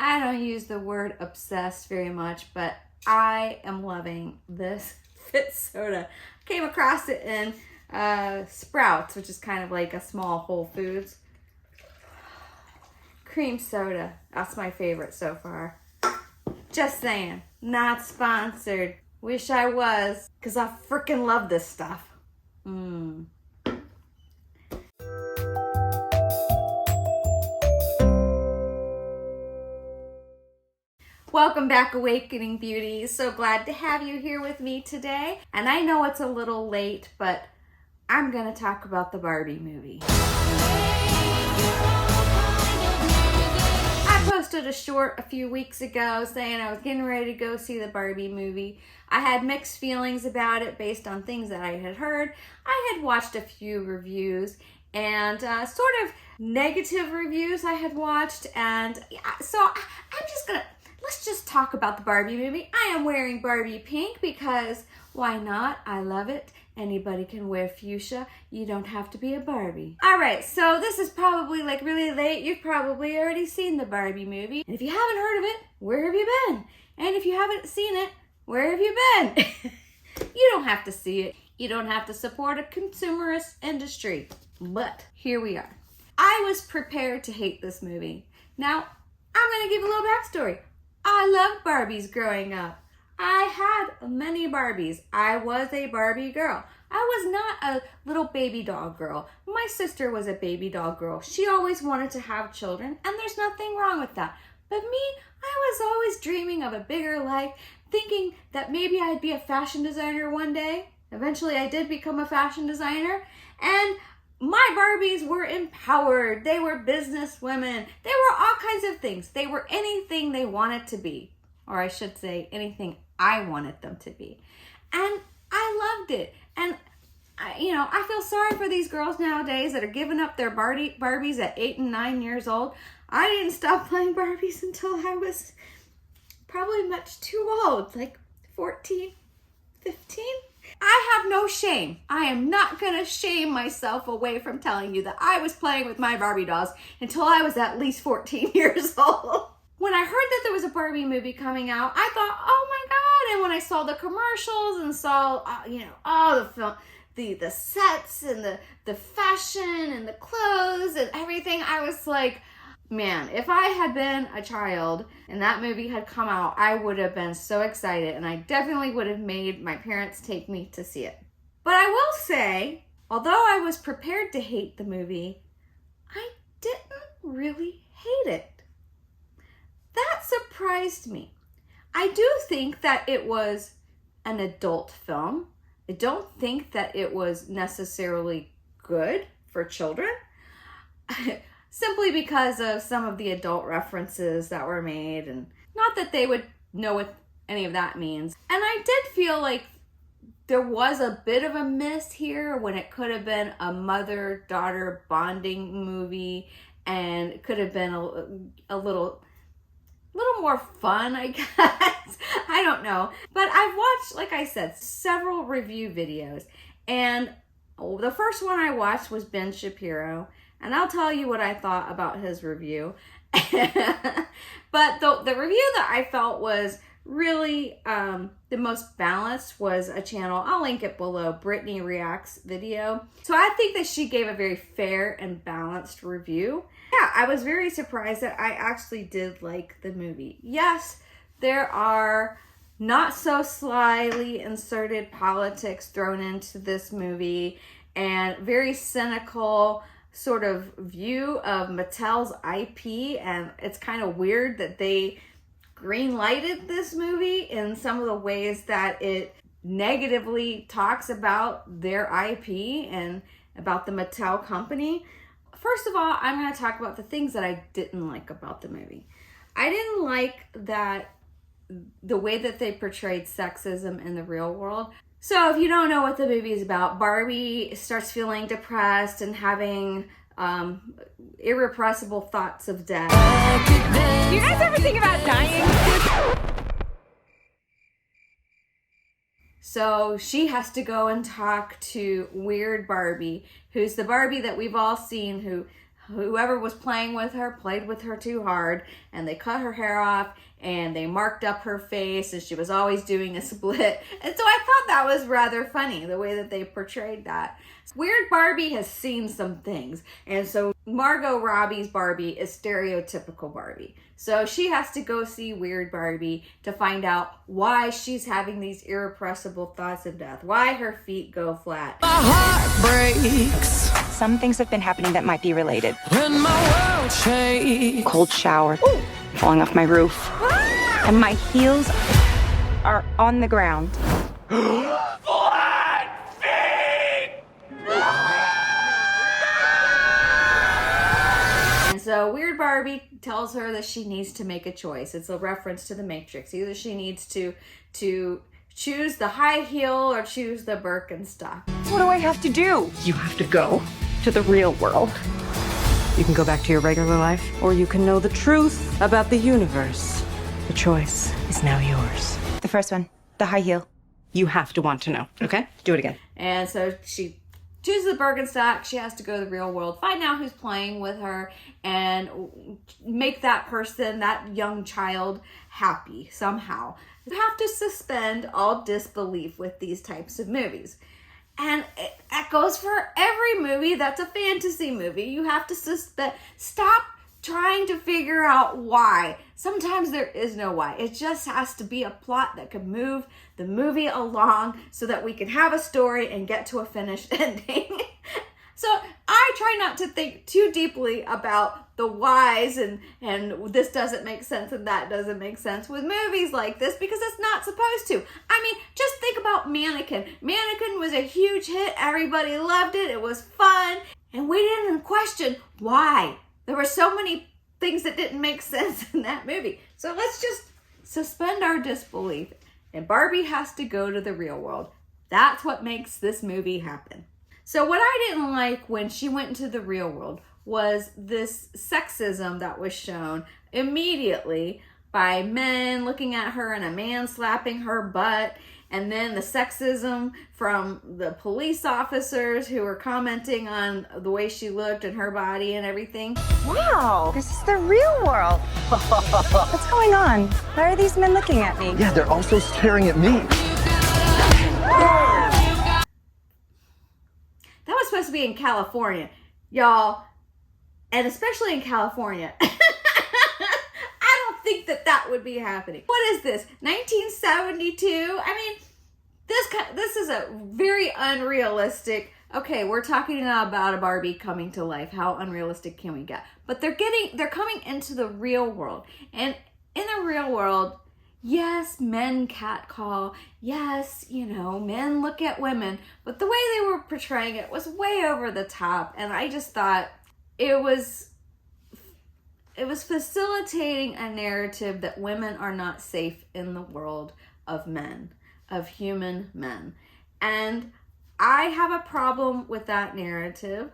I don't use the word obsessed very much, but I am loving this Fit soda. I came across it in Sprouts, which is kind of like a small Whole Foods. Cream soda. That's my favorite so far. Just saying. Not sponsored. Wish I was, because I freaking love this stuff. Welcome back, Awakening Beauties. So glad to have you here with me today. And I know it's a little late, but I'm going to talk about the Barbie movie. I posted a short a few weeks ago saying I was getting ready to go see the Barbie movie. I had mixed feelings about it based on things that I had heard. I had watched a few reviews and sort of negative reviews I had watched. And so I'm just going to... Let's just talk about the Barbie movie. I am wearing Barbie pink because why not? I love it. Anybody can wear fuchsia. You don't have to be a Barbie. All right, so this is probably like really late. You've probably already seen the Barbie movie. And if you haven't heard of it, where have you been? And if you haven't seen it, where have you been? You don't have to see it. You don't have to support a consumerist industry. But here we are. I was prepared to hate this movie. Now, I'm going to give a little backstory. I loved Barbies growing up. I had many Barbies. I was a Barbie girl. I was not a little baby doll girl. My sister was a baby doll girl. She always wanted to have children, and there's nothing wrong with that. But me, I was always dreaming of a bigger life, thinking that maybe I'd be a fashion designer one day. Eventually, I did become a fashion designer, and my Barbies were empowered. They were business women. They were all kinds of things. They were anything they wanted to be. Or I should say anything I wanted them to be. And I loved it. And I feel sorry for these girls nowadays that are giving up their Barbies at 8 and 9 years old. I didn't stop playing Barbies until I was probably much too old, like 14, 15. I have no shame. I am not going to shame myself away from telling you that I was playing with my Barbie dolls until I was at least 14 years old. When I heard that there was a Barbie movie coming out, I thought, oh my God. And when I saw the commercials and saw, all the film, the sets and the fashion and the clothes and everything, I was like, man, if I had been a child and that movie had come out, I would have been so excited, and I definitely would have made my parents take me to see it. But I will say, although I was prepared to hate the movie, I didn't really hate it. That surprised me. I do think that it was an adult film. I don't think that it was necessarily good for children. Simply because of some of the adult references that were made, and not that they would know what any of that means. And I did feel like there was a bit of a miss here when it could have been a mother-daughter bonding movie, and it could have been a little more fun, I guess. I don't know. But I've watched, like I said, several review videos, and the first one I watched was Ben Shapiro. And I'll tell you what I thought about his review. But the review that I felt was really the most balanced was a channel, I'll link it below, Brittany Reacts video. So I think that she gave a very fair and balanced review. Yeah, I was very surprised that I actually did like the movie. Yes, there are not so slyly inserted politics thrown into this movie, and very cynical sort of view of Mattel's IP, and it's kind of weird that they green-lighted this movie in some of the ways that it negatively talks about their IP and about the Mattel company. First of all, I'm going to talk about the things that I didn't like about the movie. I didn't like that the way that they portrayed sexism in the real world. So if you don't know what the movie is about, Barbie starts feeling depressed and having irrepressible thoughts of death. Do you guys ever think about dying? So she has to go and talk to Weird Barbie, who's the Barbie that we've all seen, who whoever was playing with her played with her too hard, and they cut her hair off and they marked up her face, and she was always doing a split. And so I thought that was rather funny, the way that they portrayed that. Weird Barbie has seen some things, and so Margot Robbie's Barbie is stereotypical Barbie. So she has to go see Weird Barbie to find out why she's having these irrepressible thoughts of death, why her feet go flat. My heart breaks Some things have been happening that might be related. when my world shakes. Cold shower, falling off my roof, and my heels are on the ground. And so Weird Barbie tells her that she needs to make a choice. It's a reference to the Matrix. Either she needs to choose the high heel or choose the Birkenstock. What do I have to do? You have to go to the real world. You can go back to your regular life, or you can know the truth about the universe. The choice is now yours. The first one, the high heel. You have to want to know, okay? Do it again. And so she chooses the Birkenstock. She has to go to the real world, find out who's playing with her, and make that person, that young child, happy somehow. You have to suspend all disbelief with these types of movies. And that goes for every movie that's a fantasy movie. You have to stop trying to figure out why. Sometimes there is no why. It just has to be a plot that can move the movie along so that we can have a story and get to a finished ending. So I try not to think too deeply about the whys and this doesn't make sense and that doesn't make sense with movies like this, because it's not supposed to. I mean, just think about Mannequin. Mannequin was a huge hit. Everybody loved it. It was fun. And we didn't question why. There were so many things that didn't make sense in that movie. So let's just suspend our disbelief. And Barbie has to go to the real world. That's what makes this movie happen. So what I didn't like when she went into the real world was this sexism that was shown immediately by men looking at her and a man slapping her butt, and then the sexism from the police officers who were commenting on the way she looked and her body and everything. Wow, this is the real world. What's going on? Why are these men looking at me? Yeah, they're also staring at me. That was supposed to be in California, y'all, and especially in California. I don't think that would be happening. What is this, 1972? I mean, this is a very unrealistic. Okay, we're talking now about a Barbie coming to life. How unrealistic can we get? But they're coming into the real world, and in the real world, yes, men catcall. Yes, men look at women. But the way they were portraying it was way over the top. And I just thought it was facilitating a narrative that women are not safe in the world of men, of human men. And I have a problem with that narrative.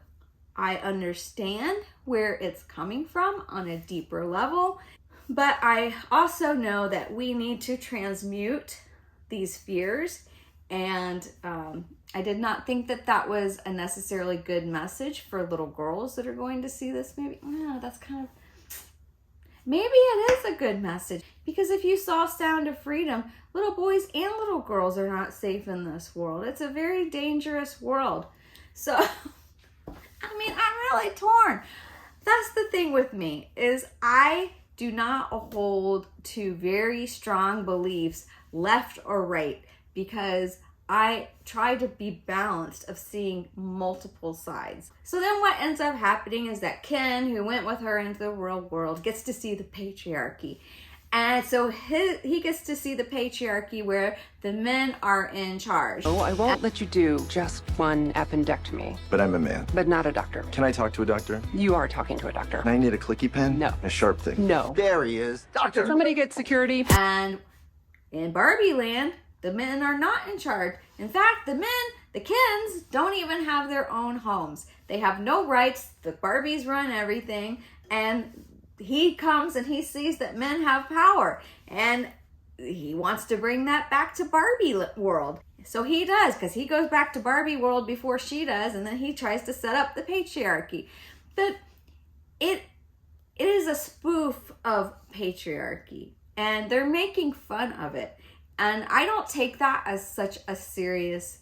I understand where it's coming from on a deeper level. But I also know that we need to transmute these fears, and I did not think that was a necessarily good message for little girls that are going to see this movie. No, that's kind of, maybe it is a good message, because if you saw Sound of Freedom, little boys and little girls are not safe in this world. It's a very dangerous world. So, I mean, I'm really torn. That's the thing with me, is I do not hold to very strong beliefs, left or right, because I try to be balanced of seeing multiple sides. So then what ends up happening is that Ken, who went with her into the real world, gets to see the patriarchy. And so he gets to see the patriarchy where the men are in charge. Oh, I won't let you do just one appendectomy. But I'm a man. But not a doctor. Can I talk to a doctor? You are talking to a doctor. And I need a clicky pen? No. A sharp thing? No. There he is. Doctor! Somebody get security. And in Barbie land, the men are not in charge. In fact, the Kens, don't even have their own homes. They have no rights. The Barbies run everything. And he comes and he sees that men have power, and he wants to bring that back to Barbie world. So he does, because he goes back to Barbie world before she does, and then he tries to set up the patriarchy. But it is a spoof of patriarchy, and they're making fun of it. And I don't take that as such a serious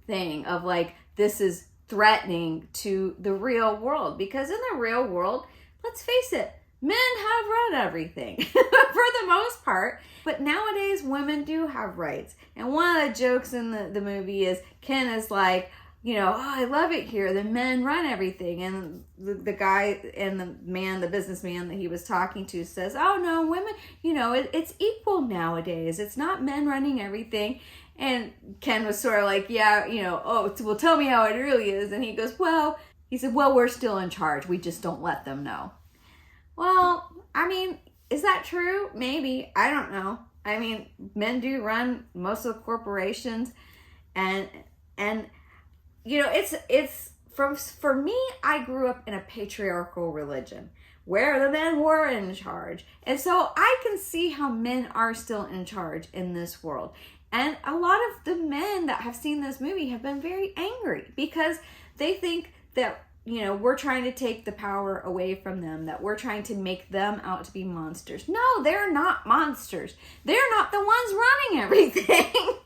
thing of like, this is threatening to the real world, because in the real world, let's face it, men have run everything for the most part, but nowadays women do have rights. And one of the jokes in the movie is Ken is like, you know, oh, I love it here, the men run everything. And the guy and the businessman that he was talking to says, oh no, women, you know, it's equal nowadays. It's not men running everything. And Ken was sort of like, yeah, you know, oh, well, tell me how it really is. And he goes, well, he said, well, we're still in charge. We just don't let them know. Well, I mean, is that true? Maybe. I don't know. I mean, men do run most of the corporations, and you know, it's for me, I grew up in a patriarchal religion where the men were in charge. And so I can see how men are still in charge in this world. And a lot of the men that have seen this movie have been very angry because they think that, you know, we're trying to take the power away from them, that we're trying to make them out to be monsters. No, they're not monsters. They're not the ones running everything.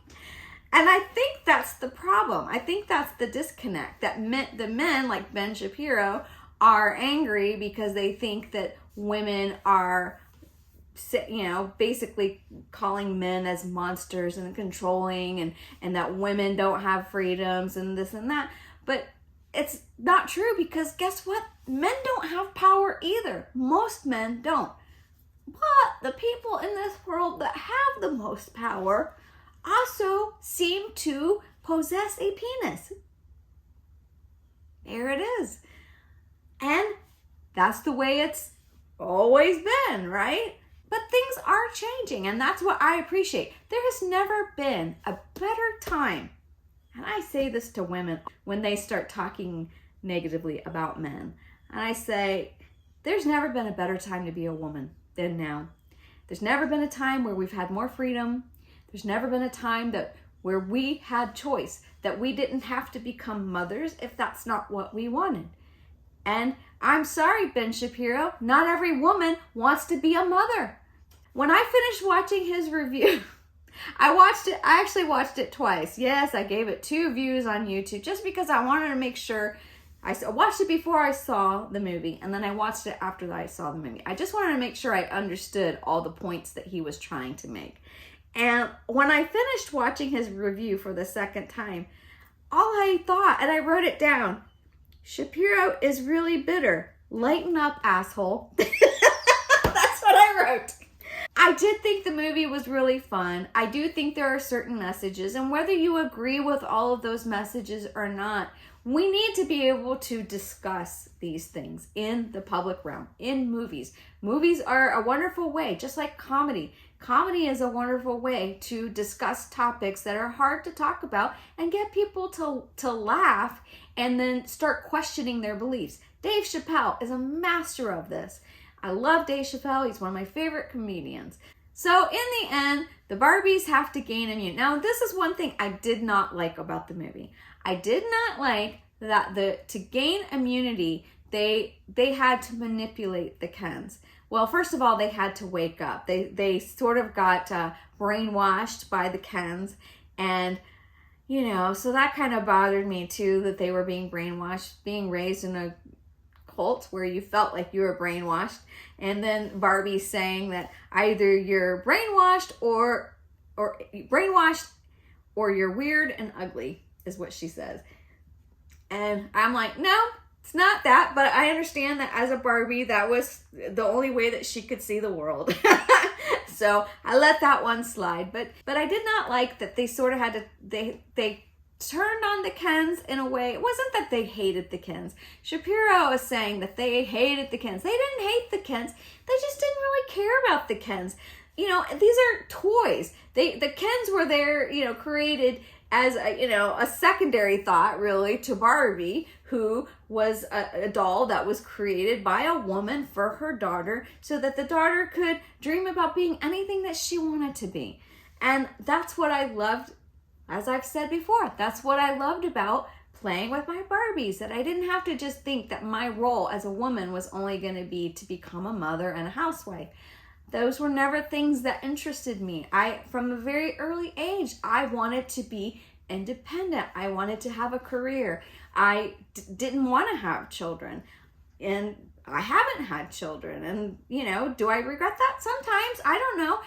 And I think that's the problem. I think that's the disconnect, that the men like Ben Shapiro are angry because they think that women are, you know, basically calling men as monsters and controlling, and that women don't have freedoms and this and that. But it's not true, because guess what? Men don't have power either. Most men don't. But the people in this world that have the most power also seem to possess a penis. There it is. And that's the way it's always been, right? But things are changing, and that's what I appreciate. There has never been a better time, and I say this to women when they start talking negatively about men, and I say, there's never been a better time to be a woman than now. There's never been a time where we've had more freedom. There's never been a time where we had choice, that we didn't have to become mothers if that's not what we wanted. And I'm sorry, Ben Shapiro, not every woman wants to be a mother. When I finished watching his review, I actually watched it twice. Yes, I gave it 2 views on YouTube just because I wanted to make sure. I watched it before I saw the movie, and then I watched it after I saw the movie. I just wanted to make sure I understood all the points that he was trying to make. And when I finished watching his review for the second time, all I thought, and I wrote it down, Shapiro is really bitter. Lighten up, asshole. That's what I wrote. I did think the movie was really fun. I do think there are certain messages, and whether you agree with all of those messages or not, we need to be able to discuss these things in the public realm, in movies. Movies are a wonderful way, just like comedy. Comedy is a wonderful way to discuss topics that are hard to talk about and get people to laugh and then start questioning their beliefs. Dave Chappelle is a master of this. I love Dave Chappelle. He's one of my favorite comedians. So in the end, the Barbies have to gain immunity. Now, this is one thing I did not like about the movie. I did not like that to gain immunity, they had to manipulate the Kens. Well, first of all, they had to wake up. They sort of got brainwashed by the Kens, and you know, so that kind of bothered me too, that they were being brainwashed, being raised in a cult where you felt like you were brainwashed. And then Barbie saying that either you're brainwashed or you're weird and ugly, is what she says. And I'm like, no, it's not that, but I understand that as a Barbie, that was the only way that she could see the world. So I let that one slide. But I did not like that they sort of had to, they turned on the Kens in a way. It wasn't that they hated the Kens. Shapiro is saying that they hated the Kens. They didn't hate the Kens. They just didn't really care about the Kens. You know, these are toys. The Kens were there, you know, created as a secondary thought really to Barbie, who was a doll that was created by a woman for her daughter so that the daughter could dream about being anything that she wanted to be. And that's what I loved, as I've said before, that's what I loved about playing with my Barbies, that I didn't have to just think that my role as a woman was only going to be to become a mother and a housewife. Those were never things that interested me. From a very early age, I wanted to be independent. I wanted to have a career. I didn't want to have children, and I haven't had children. And, do I regret that? Sometimes. I don't know.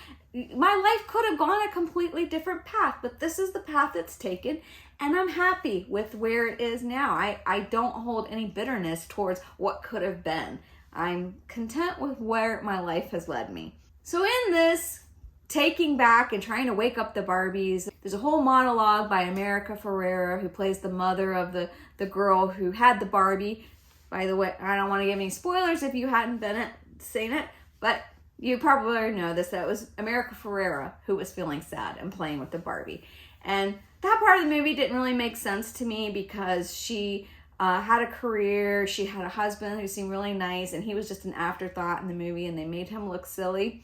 My life could have gone a completely different path, but this is the path it's taken, and I'm happy with where it is now. I don't hold any bitterness towards what could have been. I'm content with where my life has led me. So in this taking back and trying to wake up the Barbies, there's a whole monologue by America Ferrera, who plays the mother of the girl who had the Barbie. By the way, I don't want to give any spoilers if you hadn't seen it, but you probably already know this, that it was America Ferrera who was feeling sad and playing with the Barbie. And that part of the movie didn't really make sense to me, because she had a career, she had a husband who seemed really nice, and he was just an afterthought in the movie, and they made him look silly.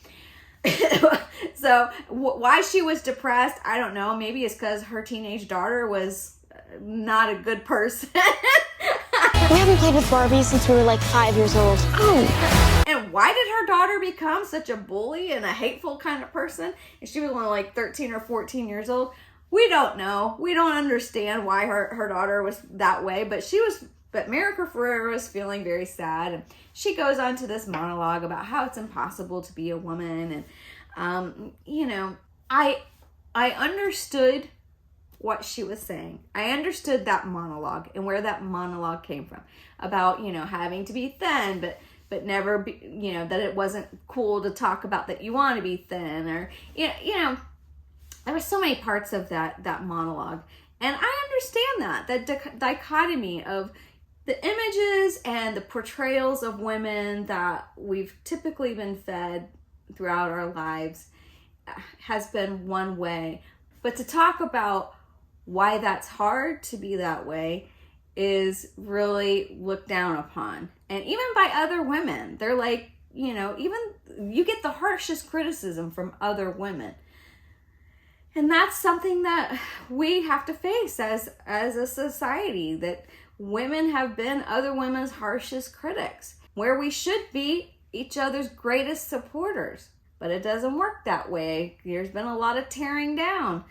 So why she was depressed, I don't know. Maybe it's because her teenage daughter was not a good person. We haven't played with Barbie since we were like 5 years old. Oh. And why did her daughter become such a bully and a hateful kind of person? And she was only like 13 or 14 years old. We don't know. We don't understand why her daughter was that way, but America Ferrera was feeling very sad, and she goes on to this monologue about how it's impossible to be a woman. And I understood what she was saying. I understood that monologue and where that monologue came from, about having to be thin, but never be, that it wasn't cool to talk about that you want to be thin, or there were so many parts of that monologue, and I understand that dichotomy of the images and the portrayals of women that we've typically been fed throughout our lives has been one way. But to talk about why that's hard to be that way is really looked down upon. And even by other women, they're like, even you get the harshest criticism from other women. And that's something that we have to face as a society, that women have been other women's harshest critics, where we should be each other's greatest supporters. But it doesn't work that way. There's been a lot of tearing down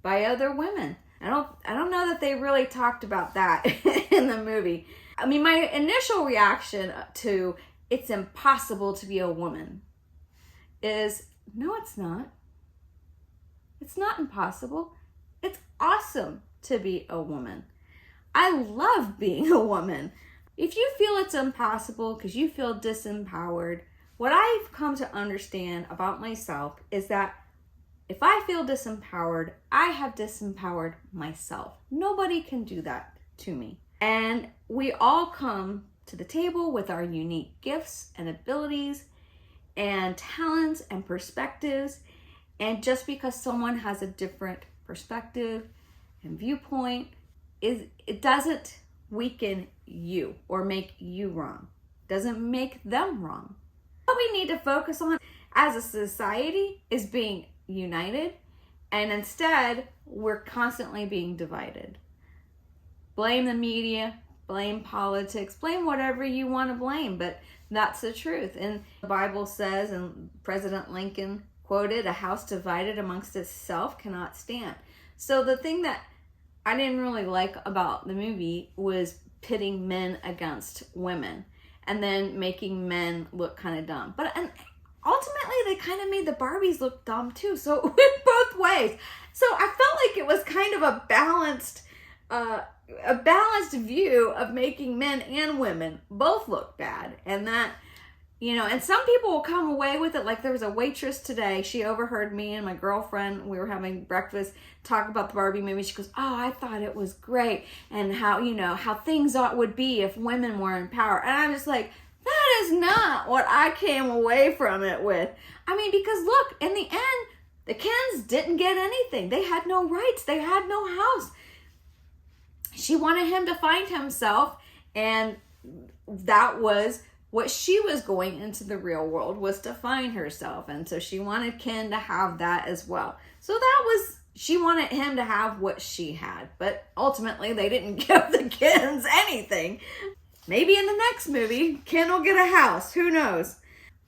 by other women. I don't know that they really talked about that in the movie. I mean, my initial reaction to it's impossible to be a woman is, no, it's not. It's not impossible. It's awesome to be a woman. I love being a woman. If you feel it's impossible because you feel disempowered, what I've come to understand about myself is that if I feel disempowered, I have disempowered myself. Nobody can do that to me. And we all come to the table with our unique gifts and abilities and talents and perspectives. And just because someone has a different perspective and viewpoint, it doesn't weaken you or make you wrong. It doesn't make them wrong. What we need to focus on as a society is being united, and instead we're constantly being divided. Blame the media, blame politics, blame whatever you want to blame, but that's the truth. And the Bible says, and President Lincoln quoted, "A house divided amongst itself cannot stand." So the thing that I didn't really like about the movie was pitting men against women and then making men look kind of dumb. And ultimately, they kind of made the Barbies look dumb too. So it went both ways. So I felt like it was kind of a balanced view of making men and women both look bad. And that, and some people will come away with it. Like there was a waitress today, she overheard me and my girlfriend, we were having breakfast, talk about the Barbie movie. She goes, "Oh, I thought it was great, and how things would be if women were in power." And I'm just like, that is not what I came away from it with. I mean, because look, in the end, the Kens didn't get anything. They had no rights. They had no house. She wanted him to find himself, and that was what she was going into the real world, was to find herself. And so she wanted Ken to have that as well. So that was she wanted him to have what she had, but ultimately they didn't give the Kens anything. Maybe in the next movie, Ken will get a house. Who knows?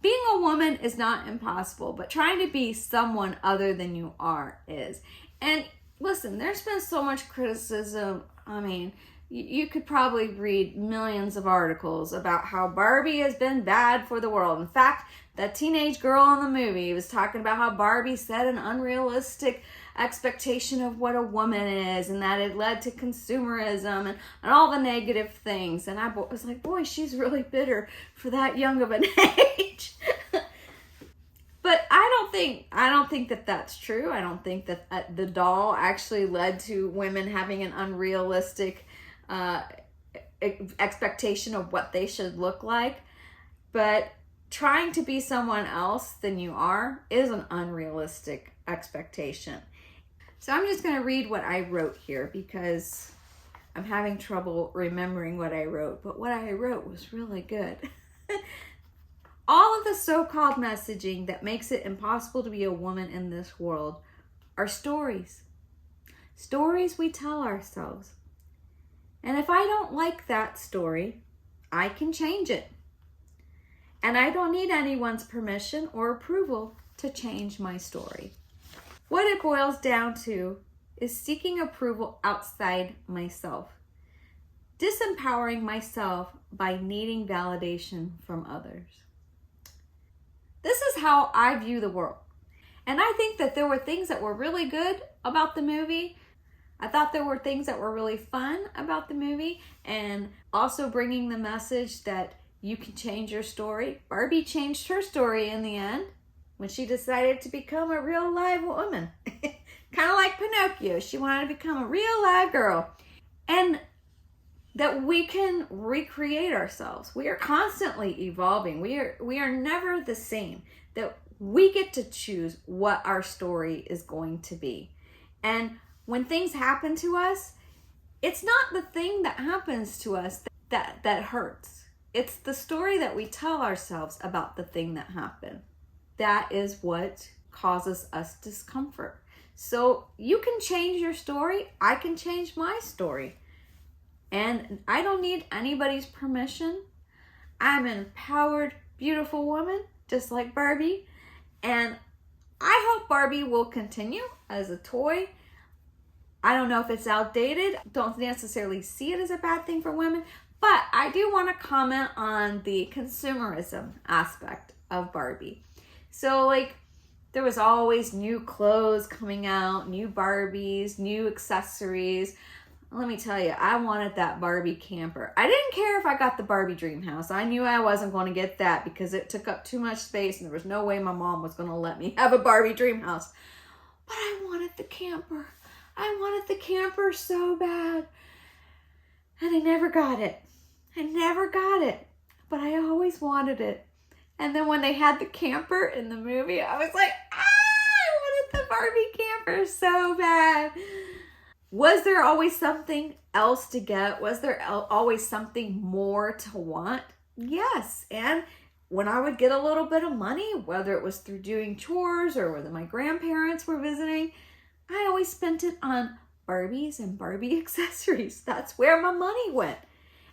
Being a woman is not impossible, but trying to be someone other than you are is. And listen, there's been so much criticism. I mean, you could probably read millions of articles about how Barbie has been bad for the world. In fact, that teenage girl in the movie was talking about how Barbie set an unrealistic expectation of what a woman is, and that it led to consumerism and all the negative things. And I was like, boy, she's really bitter for that young of an age. But I don't think that that's true. I don't think that the doll actually led to women having an unrealistic expectation of what they should look like. But trying to be someone else than you are is an unrealistic expectation. So I'm just going to read what I wrote here because I'm having trouble remembering what I wrote, but what I wrote was really good. All of the so-called messaging that makes it impossible to be a woman in this world are stories. Stories we tell ourselves. And if I don't like that story, I can change it. And I don't need anyone's permission or approval to change my story. What it boils down to is seeking approval outside myself, disempowering myself by needing validation from others. This is how I view the world. And I think that there were things that were really good about the movie. I thought there were things that were really fun about the movie, and also bringing the message that you can change your story. Barbie changed her story in the end when she decided to become a real live woman. Kind of like Pinocchio. She wanted to become a real live girl. And that we can recreate ourselves. We are constantly evolving. We are never the same. That we get to choose what our story is going to be. And when things happen to us, it's not the thing that happens to us that hurts. It's the story that we tell ourselves about the thing that happened. That is what causes us discomfort. So you can change your story. I can change my story. And I don't need anybody's permission. I'm an empowered, beautiful woman, just like Barbie. And I hope Barbie will continue as a toy. I don't know if it's outdated. Don't necessarily see it as a bad thing for women. But I do want to comment on the consumerism aspect of Barbie. So there was always new clothes coming out, new Barbies, new accessories. Let me tell you, I wanted that Barbie camper. I didn't care if I got the Barbie dream house. I knew I wasn't going to get that because it took up too much space and there was no way my mom was going to let me have a Barbie dream house. But I wanted the camper. I wanted the camper so bad. And I never got it. But I always wanted it. And then when they had the camper in the movie, I was like, I wanted the Barbie camper so bad. Was there always something else to get? Was there always something more to want? Yes. And when I would get a little bit of money, whether it was through doing chores or whether my grandparents were visiting, I always spent it on Barbies and Barbie accessories. That's where my money went.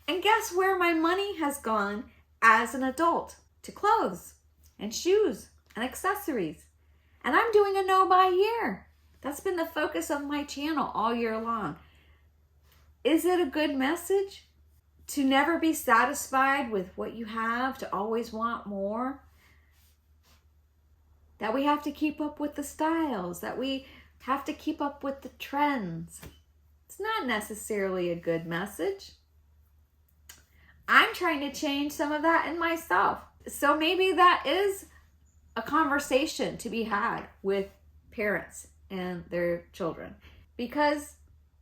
And guess where my money has gone as an adult? To clothes and shoes and accessories. And I'm doing a no buy year. That's been the focus of my channel all year long. Is it a good message to never be satisfied with what you have, to always want more? That we have to keep up with the styles, that we have to keep up with the trends. It's not necessarily a good message. I'm trying to change some of that in myself. So maybe that is a conversation to be had with parents and their children, because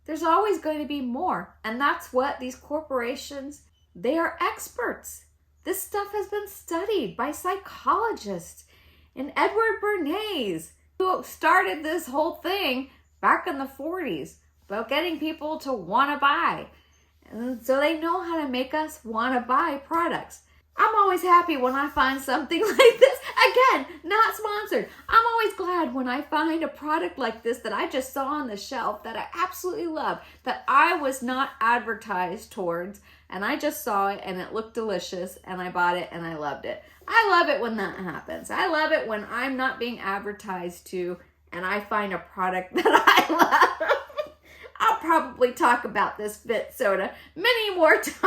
there's always going to be more. And that's what these corporations, they are experts. This stuff has been studied by psychologists and Edward Bernays, who started this whole thing back in the 40s about getting people to want to buy. And so they know how to make us want to buy products. I'm always happy when I find something like this. Again, not sponsored. I'm always glad when I find a product like this that I just saw on the shelf that I absolutely love, that I was not advertised towards, and I just saw it and it looked delicious and I bought it and I loved it. I love it when that happens. I love it when I'm not being advertised to and I find a product that I love. I'll probably talk about this Fit Soda many more times.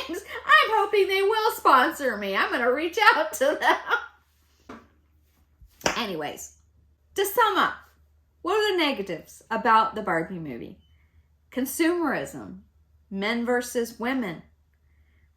I'm hoping they will sponsor me. I'm going to reach out to them. Anyways, to sum up, what are the negatives about the Barbie movie? Consumerism, men versus women,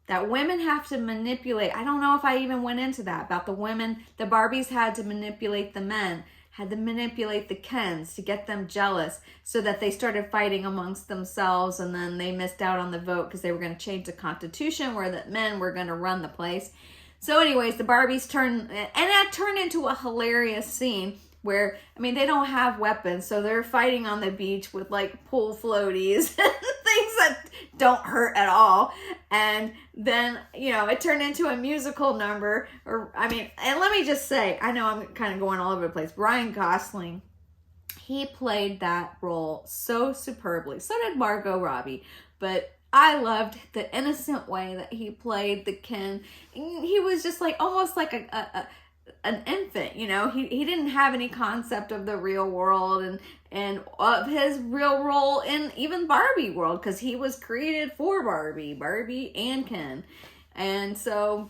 that women have to manipulate. I don't know if I even went into that, about the women, the Barbies had to manipulate the men, had to manipulate the Kens to get them jealous so that they started fighting amongst themselves, and then they missed out on the vote because they were going to change the Constitution where the men were going to run the place. So anyways, the Barbies turned, and that turned into a hilarious scene where, I mean, they don't have weapons, so they're fighting on the beach with like pool floaties and things that don't hurt at all. And then, you know, it turned into a musical number, or, I mean, and let me just say, I know I'm kind of going all over the place. Ryan Gosling, he played that role so superbly. So did Margot Robbie, but I loved the innocent way that he played the Ken. He was just like, almost like an infant, you know. He didn't have any concept of the real world and of his real role in even Barbie world, because he was created for Barbie and Ken. And so,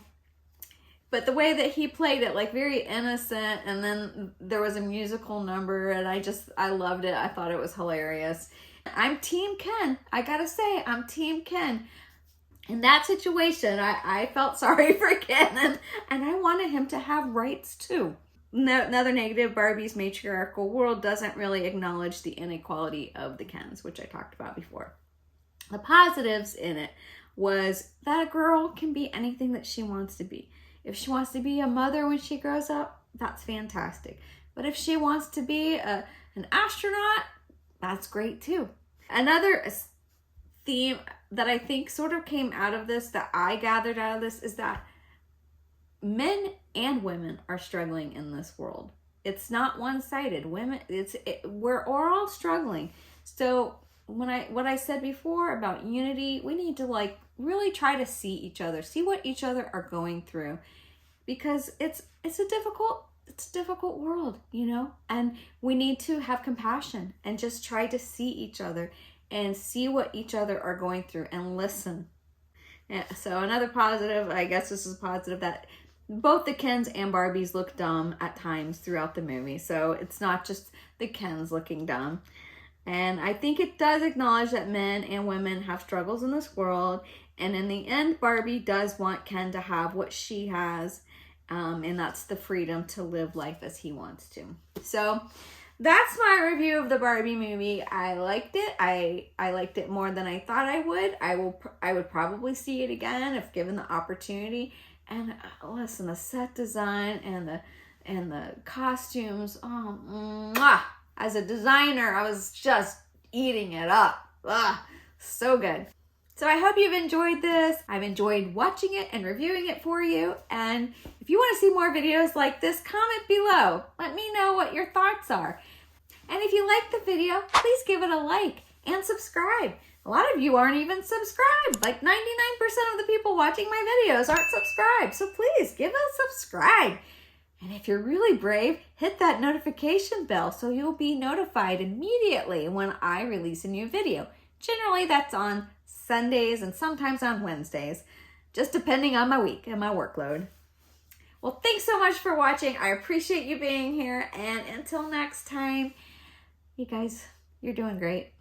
but the way that he played it, like very innocent, and then there was a musical number, and I loved it. I thought it was hilarious. I'm Team Ken. I gotta say, I'm Team Ken. In that situation, I felt sorry for Ken, and I wanted him to have rights too. Another negative, Barbie's matriarchal world doesn't really acknowledge the inequality of the Kens, which I talked about before. The positives in it was that a girl can be anything that she wants to be. If she wants to be a mother when she grows up, that's fantastic. But if she wants to be an astronaut, that's great too. Another theme that I think sort of came out of this, that I gathered out of this, is that men and women are struggling in this world. It's not one-sided. We're all struggling. So what I said before about unity, we need to like really try to see each other, see what each other are going through, because it's a difficult world, you know, and we need to have compassion and just try to see each other and see what each other are going through and listen. Yeah, so another positive, I guess this is positive, that both the Kens and Barbies look dumb at times throughout the movie. So it's not just the Kens looking dumb. And I think it does acknowledge that men and women have struggles in this world. And in the end, Barbie does want Ken to have what she has. And that's the freedom to live life as he wants to. So that's my review of the Barbie movie. I liked it. I liked it more than I thought I would. I would probably see it again if given the opportunity. And listen, the set design and the costumes, as a designer, I was just eating it up. So good. So I hope you've enjoyed this. I've enjoyed watching it and reviewing it for you. And if you want to see more videos like this, comment below. Let me know what your thoughts are. And if you liked the video, please give it a like and subscribe. A lot of you aren't even subscribed. Like 99% of the people watching my videos aren't subscribed. So please give a subscribe. And if you're really brave, hit that notification bell so you'll be notified immediately when I release a new video. Generally, that's on Sundays and sometimes on Wednesdays, just depending on my week and my workload. Well, thanks so much for watching. I appreciate you being here. And until next time, you guys, you're doing great.